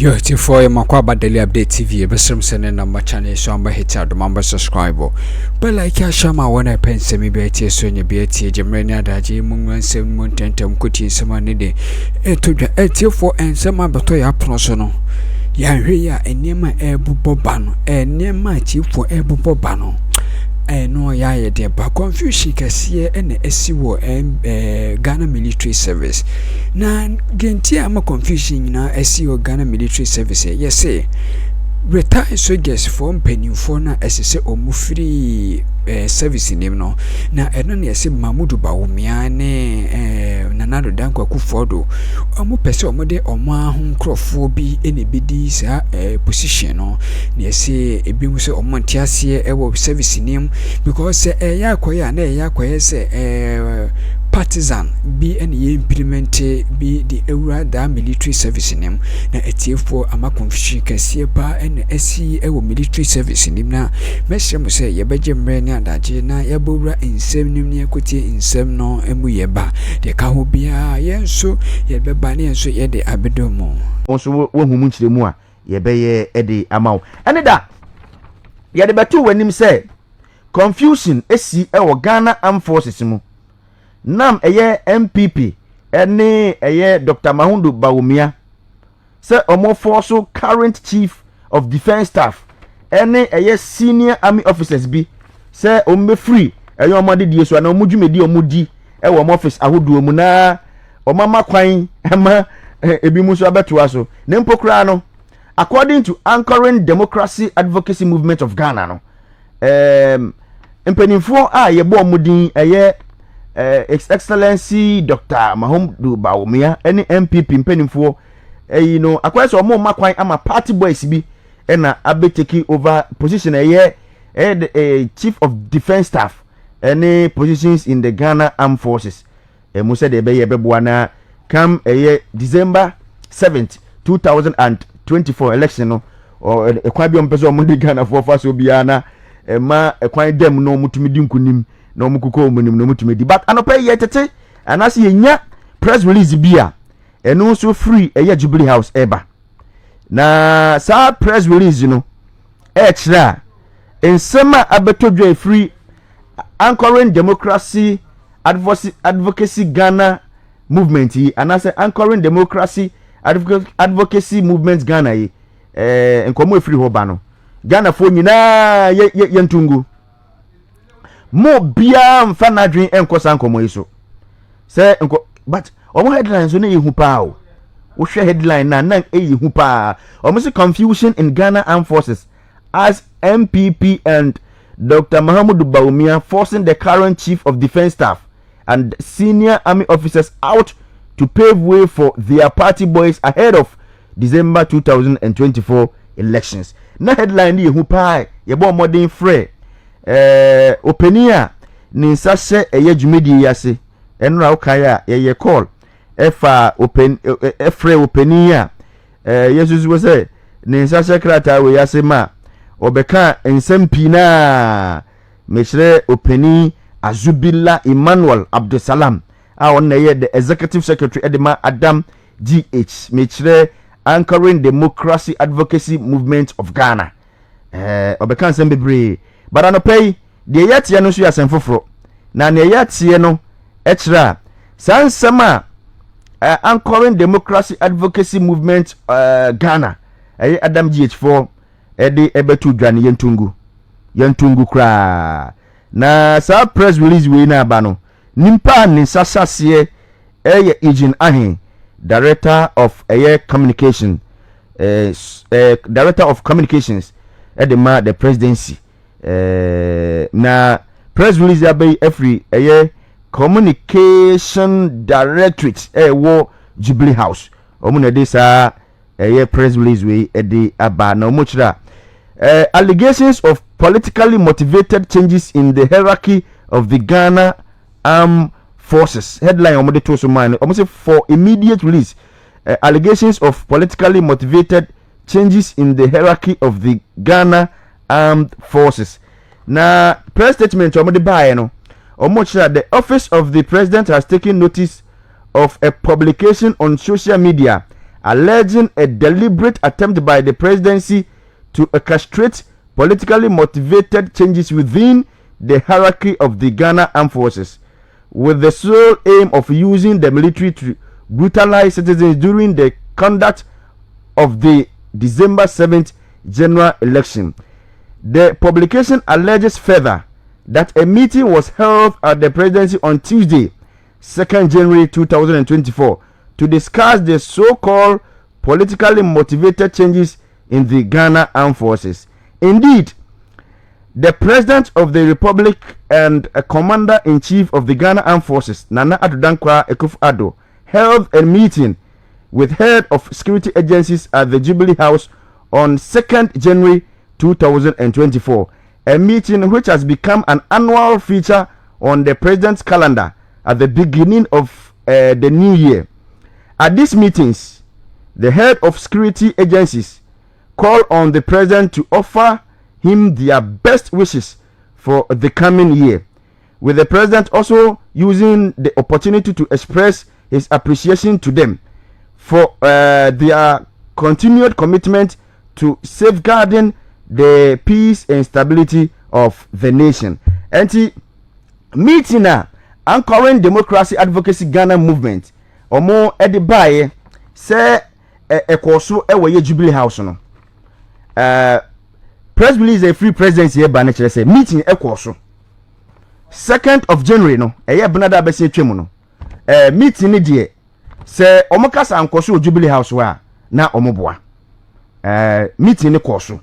Yo, for Makwaba Daily Update TV, Besram Sene number channel, so I'm hit out the member subscriber. But like I shama when I pen semi beati, so you beati, Jamrena Daji, Mungan 7 Montentum, Kuti, some money. To the 84 and some Batoya Prosono. Yaria, and near my air bubano, and near my chief for air bubano. No, ya dear, but Cònfusîon Kesi and SCO and Ghana Military Service. Na Gentia ama Cònfusîon na SCO Ghana Military Service. Yes, say retired soldiers from Pendream na SSA omu free service name no. Na eno ne yase Bawumia ne nanado danko Akuffo do. Omu pese omu de omu ahun Akroma bi ene bidi sa position no. Ne yase ebi mu se omu ntiase ewo service name because ya koya na ya koya se partisan be and implement be the era da military service name na etiefo ama Cònfusîon Kesi pa and SC ewo military service name na mesem say ye beje mre ni adaje na ye bowura nsem nim ne ekotie nsem no emu ye ba de ka ho bia ye nso ye beba ne nso ye de abedo mo onso wo hu mu nkyiremu a ye be ye e de amaw ene da ye de betu wanim say Cònfusîon esi ewo Ghana Armed Forces mu nam eye MPP ene eye Dr. Bawumia say omo force current chief of defense staff ene eye senior army officers bi say ombe free eye omo de die so na omo dwumedi omo di e wo office ahodo mu na omama kwan ema ebi mu so abeto aso ne mpokura no according to Anchoring Democracy Advocacy Movement of Ghana no mpenifo a ye bo omudin eye Excellency Dr. Bawumia any MPP mpenifo you know akwese omo makwan ama party boys bi na abeteki over position chief of defense staff any positions in the Ghana Armed Forces mu said be beboa na come December 7th 2024 election no or ekwan bi ompeso omo di Ghana for faso bia na ma ekwan dem no mutumi di nkunim no mukuko omunim no mutumi di but anope yetete anase yenya press release bia eno so free Jubilee House eba na sa press release no extra ensema abetodwe free Anchoring Democracy Advocacy Ghana movement yi anase Anchoring Democracy Advocacy Movement Ghana yi enkomo free ho ba no Ghana fo nyina yentungu mo bia mfa nadwen enkosa nkomo yiso say enko but omo headlines no yehu pa o wo hwe headline na yehu pa omo se Cònfusîon in Ghana Armed Forces as MPP and Dr. Bawumia forcing the current chief of defense staff and senior army officers out to pave way for their party boys ahead of December 2024 elections. Na headline yehu pa ye bo modern free openia ni nsase dwumedi yase enra ukaya ye call efa free openia yesusu wose ni nsase krata we yase ma obeka nsem na mechre openi Azubila Emmanuel Abdusalam a on ye the executive secretary edema Adam GH mechre Anchoring Democracy Advocacy Movement of Ghana obeka nsem bebre but anopay de yatie no so yasem foforo na ne yatie no extra sansema Anchoring Democracy Advocacy Movement Ghana Adam GH4 ede ebetu dwane yentungu kra na sa press release we na aba no nimpa ni sasase Agent Ahin Director of Communication Director of Communications edema the Presidency na press release abai every Communication Directorate wo Jubilee House omuna de sa press release we edi aba na omochira allegations of politically motivated changes in the hierarchy of the Ghana Armed Forces headline omode to so man omo for immediate release allegations of politically motivated changes in the hierarchy of the Ghana Armed Forces. Na press statement omode bae no omochira the office of the president has taken notice of a publication on social media alleging a deliberate attempt by the presidency to orchestrate politically motivated changes within the hierarchy of the Ghana Armed Forces, with the sole aim of using the military to brutalize citizens during the conduct of the December 7th general election. The publication alleges further that a meeting was held at the presidency on Tuesday, 2nd January 2024, to discuss the so-called politically motivated changes in the Ghana Armed Forces. Indeed, the President of the Republic and a Commander-in-Chief of the Ghana Armed Forces, Nana Addo Akuffo, held a meeting with head of security agencies at the Jubilee House on 2nd January 2024, a meeting which has become an annual feature on the President's calendar at the beginning of the new year. At these meetings, the head of security agencies call on the President to offer him their best wishes for the coming year, with the President also using the opportunity to express his appreciation to them for their continued commitment to safeguarding the peace and stability of the nation. And meeting anchoring democracy advocacy Ghana movement omo edibaye say ekoso ewoye Jubilee House no press release a free presidency ba na kire say meeting ekoso 2nd of January no eye benada bese twemu no meeting ni de say omo kasa ankoso Jubilee House wa na omo boa meeting ni koso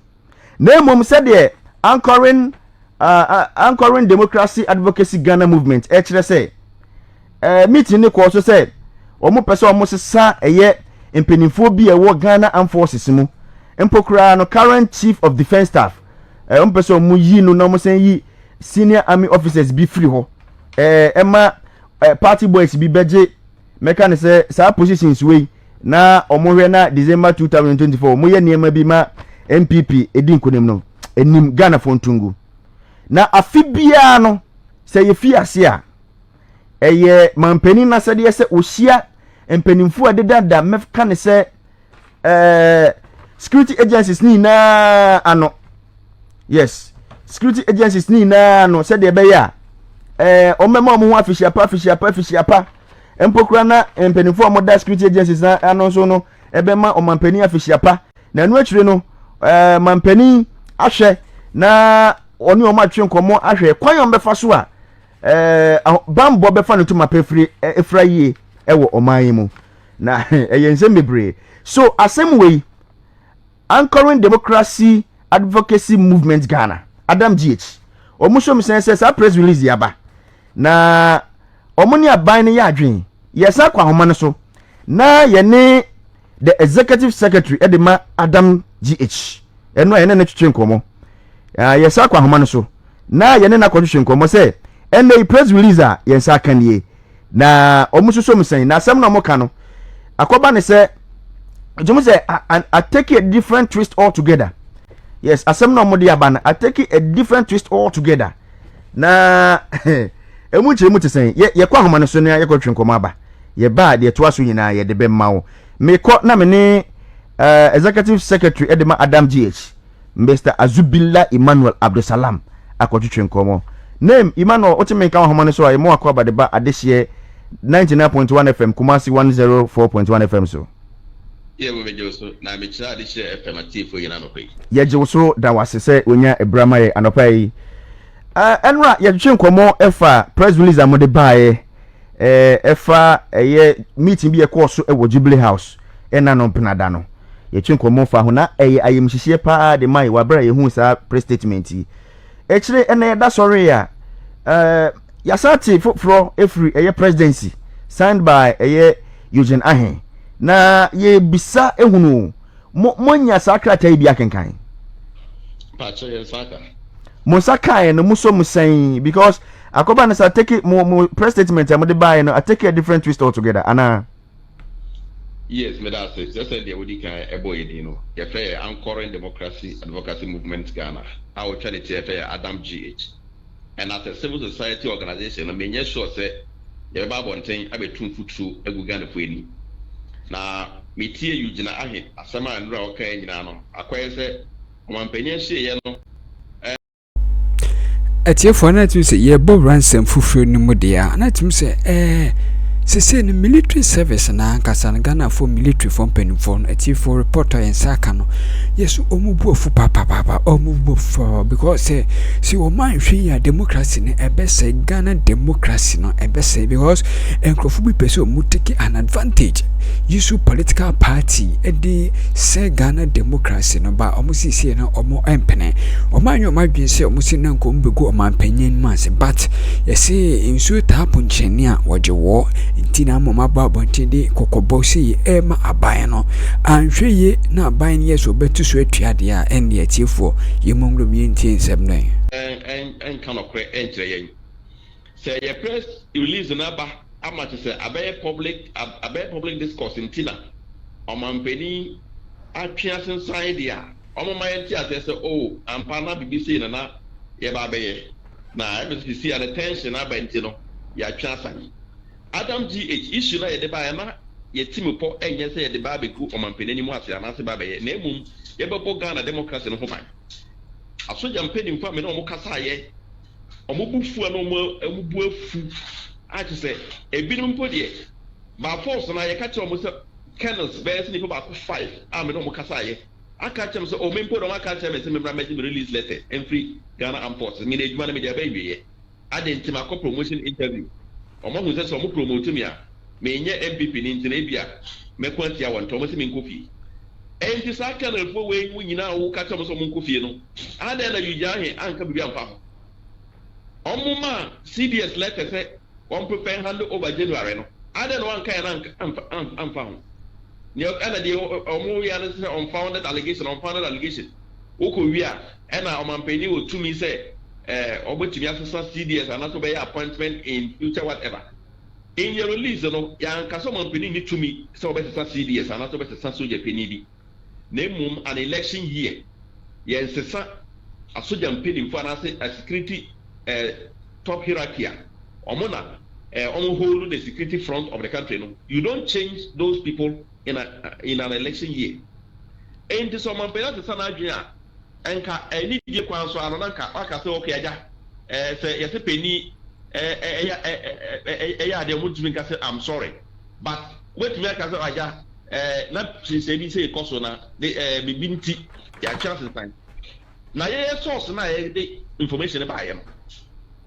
na mom said the anchoring democracy advocacy Ghana movement kire say meeting ni koso say omo pese omo sesa eye empenifo bi ewo Ghana Armed Forces mu empokura no current chief of defense staff omo pese omo yi no na omo sen yi senior army officers bi free ho ema party boys bi beje meka ne say sa positions wey na omo hwe na December 2024 omo ye niema bi ma MPP edin konem no enim Ghana fontungu na afibia no say ye fi ase a eye mampani na sede ye say ohia empanimfu adedada mefka ne say security agencies ni na ano yes security agencies ni na no sede be ya omema omo ho afishiapa empokura na empanimfu omoda security agencies na ano so no ebema omampani afishiapa na anu akire no mampani ahwe na oni o ma twen komo ahwe kwan on befa so a bambo befa no to mapefri efraye ewo oman mu na eyense mebre so asem we anchoring democracy advocacy movement Ghana Adam GH omuso msense sa press release yaba na omuni aban ne ya adwen yesa kwa homa no so na ye ne the executive secretary edema Adam GH eno ene na twetwe nkomo yesa kwa homa no so na ye ne na kwatwe nkomo se ene press release a yensa kanie na omususo msen na asem na moka no akoba ne se jomo se I take a different twist altogether. Yes, asem na omode abana I take a different twist altogether. Na emu chire mu tesen ye kwa homa no so na ye kwatwe nkomo aba ye ba de to aso nyina ye de be mawo me ko na me ne executive secretary edema Adam GH Mr. Azubilla Emmanuel Abdusalam akwatwe nkomo name Emmanuel otime kan homa no so aye mo akwa de ba adehye 99.1 FM Kumasi 104.1 FM so ye we mejo so na me kira adehye FM atifo yina no pay ye je so da wasese onya ebrama ye anopai enra ye twe nkomo efa press release amode baaye efa ye meeting bi e ko so e wo Jubilee House ena no penada no ye twe nkomo fa ho na ayemhihie pa de mai wabra ye hu sa press statement yi ekire ena ye da sorry ya yasati fro every eye presidency signed by eye Eugene Ahen na ye bisa ehunu monya sakrata bi akenkan pa che ye saka mo saka no muso musan because akoba na sa take mo press statement am de buy no I take a different twist altogether ana yes me that say just say the wodi kan ebo yedi no ye fe anchoring democracy advocacy movement Ghana how charity ye fe Adam GH and as a civil society organization, I mean, yes, sure, say, the Babontain, I be 2 foot 2, a good gun of winning. Now, metie you gyina ahe asɛm a ndura ɔka nyina no akɔyɛ sɛ ɔmanpanyin hyeɛ no atiefo na tim sɛ ye bo ransom fufuo no mu dia na tim sɛ sese no military service na nkasa na Ghana for military for penifo atiefo reporter en saka no yeso omubu ofu papa omubu for because si o man hwe ya democracy ne ebese Ghana democracy no ebese because enkrofo bi pese o mu take an advantage use political party edi say Ghana democracy no ba omo sisi na omo empene oman yo madwen se omo si na nkom begu oman panyin mas but yesi insu tapo ncheni a woje wo ntina mama babo ntinde kokobo si ema aban no anhweye na aban yeso betu so atuade a ene atiefo yemongrom yentie nsem no en kan okre entre yen say your press release na ba ama to say abaye public discourse ntina omampeni atwea sensan dia omomaye ti ase say oh ampa na BBC na ye ba abaye na BBC at attention abenti no ya atwea san Adam GH issue na ye de ba na ye timu po enye say ye de ba beku omampeni ni mu ase anase ba abaye na emum ye bebo Ghana democracy no ho ban asoja mpeni mfa me na omo kasa ye omo bufu na omo bu afu a to say ebinom po de ba force na ye ka che omo say kennels best ni po ba 5 a me na omo kasa ye aka che me say o me po do aka che me say me bra me release letter and free Ghana imports me na ejuma na me de ba wiye adenti ma ko promotion interview omo hu say omo promote me a me nye MPP ni ntina bia me kwanti a won to omo say me nkofi enti sa kennel fo we mu nyina wo ka che me say omo nkofi no ada na yuja he anka bibia amfa ho omo ma CDS letter say one prepare hand over January no ada no one kind amfa ho ni ana de omo ya na say unfounded allegation woko wi a na omampani wo tumi say obotumi asesa CDS and also be appointment in future whatever in your release no ya nkaso omampani ni tumi say obesesa CDS and also obesesa soja peni bi na mum an election year ya nsesa asoja mpeni mfo na say a security top hierarchy omona hold the security front of the country no you don't change those people in an election year and so man pay that sana adwin a enka any die kwan so ano nka aka say okay aja say yesi peni ya de mutumi ka say I'm sorry but wait me aka say aja na say bi say koso na bibi nti ya chance time na ye source na ye information ba ye no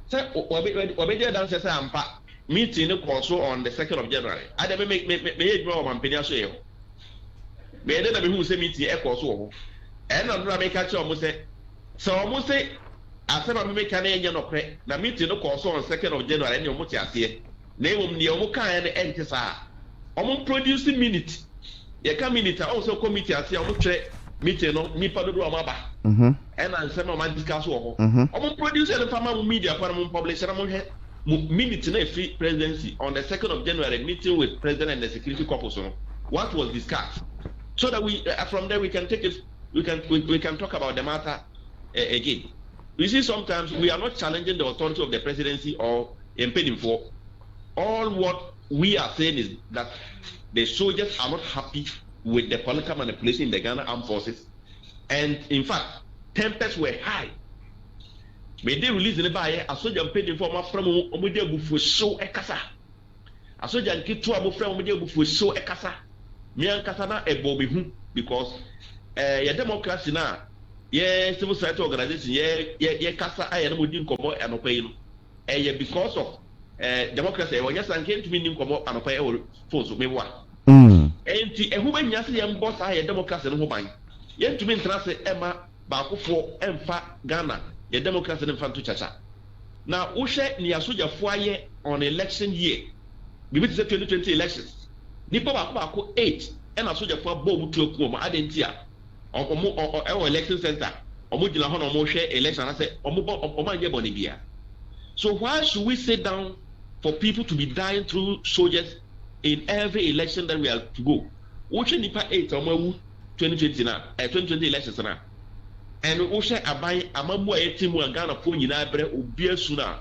say obeje dan say ampa meeting no conso on the 2nd of January I dey make age more man penia so ye me dey na be hu say meeting e conso ho e na no make catch omo say so omo say asema me make na enye no kre na meeting no conso on 2nd of January ni omo ti ase na emum ni omo kan na ente sa omo produce minute ye ka minute o so committee ase omo tre meeting no nipa dodo amaba and ansema man discuss wo ho omo produce the farmer media for mo publish na mo he minute na free presidency on the 2nd of January meeting with president and the security corps so what was discussed so that we from there we can take it we can talk about the matter again. You see, sometimes we are not challenging the authority of the presidency or impeding for all what we are saying is that the soldiers are not happy with the political manipulation in the Ghana armed forces and in fact tempers were high. May they release the buyer a soldier paid informer from Omodia for show a casa. A soldier and kid to a friend Omodia for show a casa. Mian Katana a Bobby because a democracy now, yeah, civil society organization, yeah, casa I am within Cobo and Opaino. Because of democracy, when yes, I came to me in Cobo and Opaio force of me one. And a woman yasi and boss I a democracy and woman. Yet to me, Trase Emma Akuffo Emfa Ghana. The Democrats and Fantu Chacha. Now, Ushe Niasuja Foye on election year. We went to the 2020 elections. Nipo Bako 8 and Asuja for Bobu to Kuma Adentia or election center or Mujila Hon or Moshe election. I said, Omanja Bonibia. So, why should we sit down for people to be dying through soldiers in every election that we are to go? Ushe Nipa 8 or 2020 elections now. And Osha Abai Amambo Etimu and Ghana Pony Nabre Ubia Suna.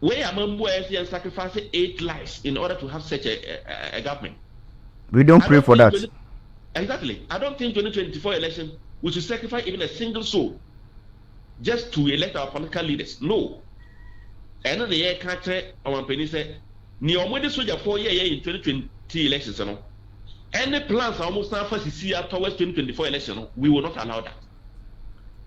Where Amambo and sacrifice 8 lives in order to have such a government. We don't pray for that. Exactly. I don't think 2024 election we should sacrifice even a single soul just to elect our political leaders. No. And then the year country our penny said, near almost soldier 4 years in 2020 elections. Any plans almost now for see towards 2024 election, we will not allow that.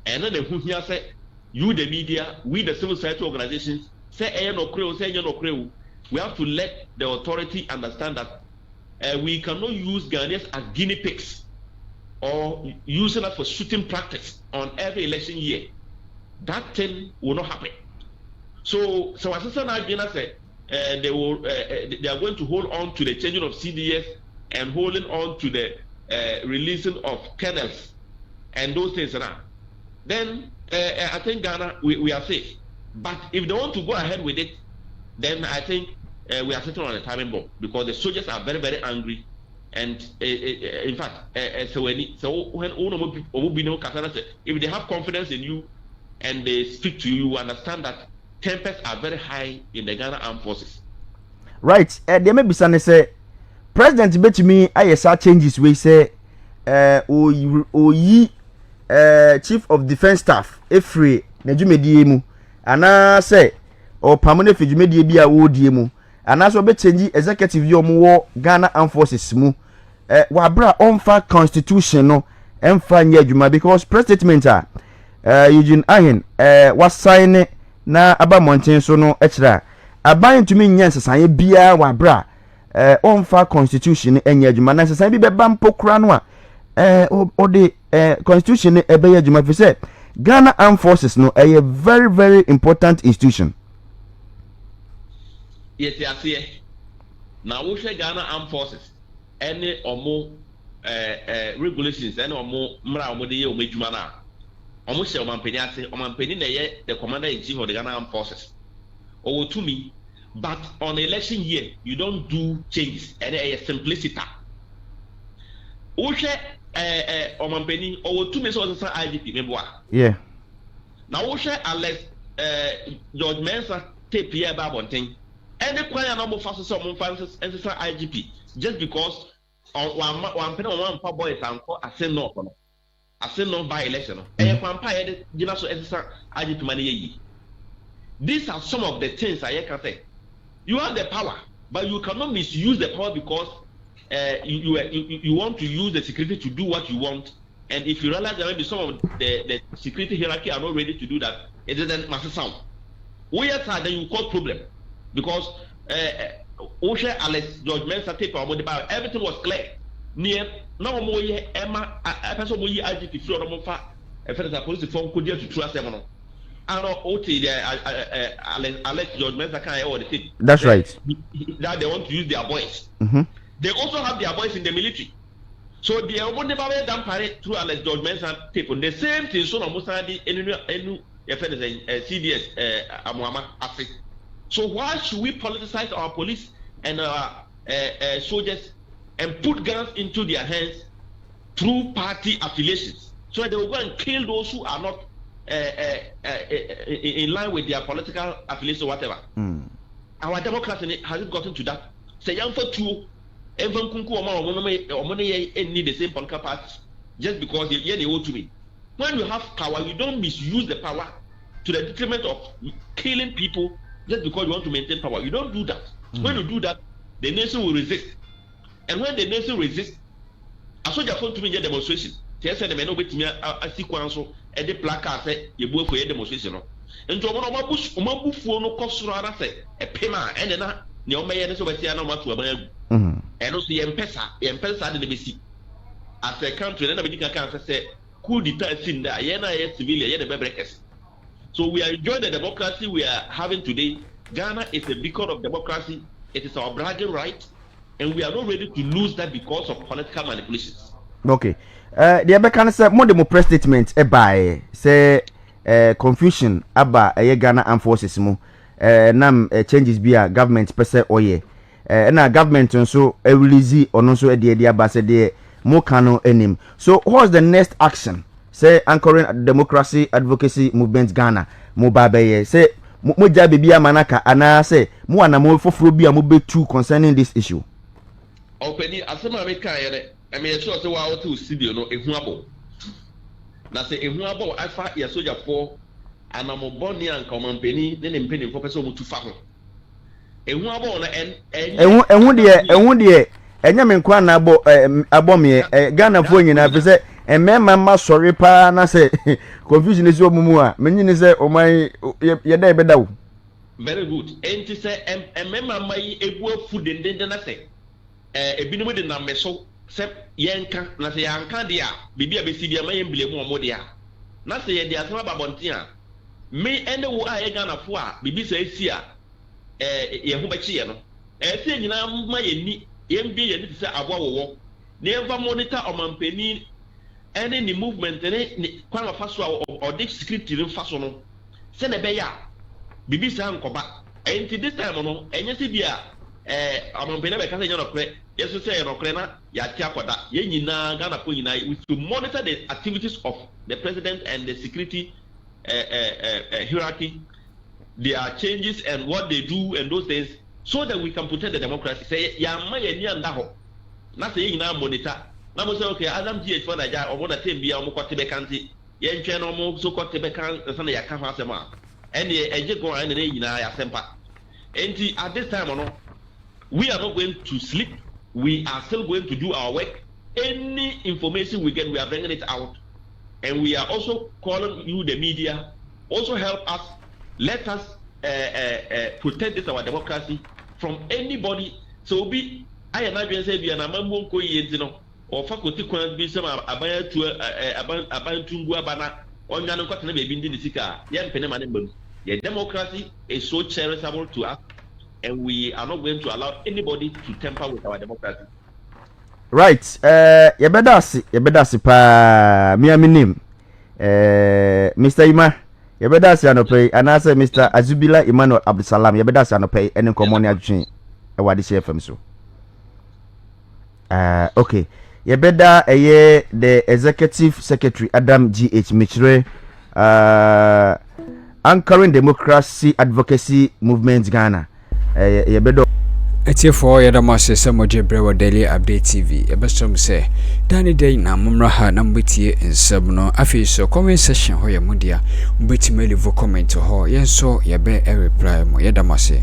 And then the who here said, you the media, we the civil society organizations, say no crew, say no crew. We have to let the authority understand that we cannot use Ghanaians as guinea pigs or using us for shooting practice on every election year. That thing will not happen. So Assistant Agena said they are going to hold on to the changing of CDS and holding on to the releasing of kernels and those things now. Then I think Ghana we are safe. But if they want to go ahead with it, then I think we are sitting on a timing bomb because the soldiers are very, very angry. And in fact, if they have confidence in you and they speak to you, you understand that tempers are very high in the Ghana Armed Forces. Right. There may be some say President Betumi ISR changes we say Chief of Defense Staff Efre Nejumediemu and I say or permanent Fejumedie bi a wo diemu and also be change executive yo mo Ghana Armed Forces mu wabra onfa constitution no emfa nya adwuma because press statement Eugene Ahen was sign na aba mountain so no ekira aban tumi nya nsesan bia wabra onfa constitution enya adwuma na nsesan bi beba mpokura no o de constitution ebe ya adwuma fi say Ghana Armed Forces no a very, very important institution. Yes, yes. Now we say Ghana Armed Forces any or more regulations any or more mra omo de ye o medjuma na omo se o mampeni ase o mampeni na ye the commander in chief of the Ghana Armed Forces or to me, but on election year you don't do changes and a simplicity. We say o mampeni or to me so IGP member. Yeah. Now we say unless George Mensa tape here about one thing. Any choir number fast some fancies and IGP just because one penny one boys and call a sin no by election. And one pie give us IGP money. These are some of the things I can say. You have the power, but you cannot misuse the power because you want to use the security to do what you want. And if you realize that maybe some of the security hierarchy are not ready to do that, it doesn't matter sound. We are then you cause problem. Because Osha Alex George Mensa tape about everything was clear. Near no more Emma a person will IGP floor of a federal police phone could to trust them. I know OT Alex George Mensa can't order the That's right. That they want to use their voice. Mm-hmm. They also have their voice in the military. So they are only done parade through Alex George Mensa tape on the same thing. So almost CDS Amuama Afi. So why should we politicize our police and our soldiers and put guns into their hands through party affiliations? So that they will go and kill those who are not in line with their political affiliation or whatever. Our democracy has it gotten to that? Say young for two, even Kunku or need the same political party just because they owe to me. When you have power, you don't misuse the power to the detriment of killing people. Just because you want to maintain power, you don't do that. When you do that, the nation will resist. And when the nation resists, I saw your phone to me a demonstration. They said the men over to me a sequence and the placard said you go for a demonstration. And to one bush, Umabu for no cost rather say a payment and then no mayor is over here no matter what. And also Empesa didn't be see. As a country, then I can't say, cool detach in the Ayana civilian, the breakers. So we are enjoying the democracy we are having today. Ghana is a beacon of democracy. It is our bragging right, and we are not ready to lose that because of political manipulations. Okay. The other can say more demo press statement by say confusion about Ghana Armed Forces mu nam changes be a government per se oye. Na government also release on also the ambassador mo kano enim. So what's the next action? Say anchoring democracy advocacy movement Ghana mo babaye say mo jabe bia manaka ana say mo anamo foforo bia mo betu concerning this issue. Openi asema me kan yere e me sure say wa wote studio no ehu abo na say ehu abo afa ya soldier for anamobɔ ne anka ɔmampani ne mpani fo pɛ sɛ ɔmutu fa ho ehu abo na ehu de enya me nkwa na abɔ me Ghana fo nyina pɛ sɛ emema ma sɔre pa na sɛ confusion is omumu a menyi ne sɛ oman ye da ebeda wo. Very good. Enti sɛ emema ma yi ebu afu dendenden na sɛ ebinom de na meso sɛ yɛnka na sɛ yɛanka de a bibi a besi bia ma yɛmblemu ɔmo de a na sɛ yɛ de asɛm ababɔnten a me ene wo a yɛ Ghana fo a bibi sɛ esi a yɛ ho bɛkye yɛ no ɛsɛ nyina ma yɛ ni yɛmbie yɛ ni sɛ aboa wɔwɔ na yɛmfa monitor ɔmampani ene ni movement ne kwan fa so a ɔde security ne fa so no sɛ na bɛyɛ a bibi sɛ nkɔba enti this time no ɛnyɛ sɛ bia ɔmampani bɛka sɛ nyɛ nɔkorɛ yɛso sɛ yɛ nɔkorɛ na yɛate akɔda yɛn nyinaa Ghana fo nyinaa we should monitor the activities of the president and the security hierarchy, their changes and what they do and those things, so that we can protect the democracy. Say, Yama Yeni and Daho. Not saying now monitor. Now, say, okay, Adam GH for Naja, or what a team be a more Quatebecanti, Yen Cheno, so Quatebecan, and Sunday Yakafasema. And the Ejeko and the Naya Sempa. And at this time, we are not going to sleep. We are still going to do our work. Any information we get, we are bringing it out. And we are also calling you, the media, also help us, let us protect this our democracy from anybody. So be I am not going to say be an amambo yentino or faculty can be some abaya to abantungu abana or Yano Cotton baby in the Sika, Yan Peneman. The democracy is so cherishable to us, and we are not going to allow anybody to tamper with our democracy. Right, yebedasi pa miaminim Mr. Ima yebedasi anope anase Mr. Azubila Emmanuel Abdusalam yebedasi anope ene komoni adwin e wade FM so. Okay, yebeda eye the executive secretary Adam GH Michre anchoring democracy advocacy movement Ghana yebedo Etiefo yadamase samoje brewa daily update TV ebesom se dani day na mumraha na mbetie nsem no afi so comment section ho ya mudia mbetime leave comment ho yenso yebe reply mo yadamase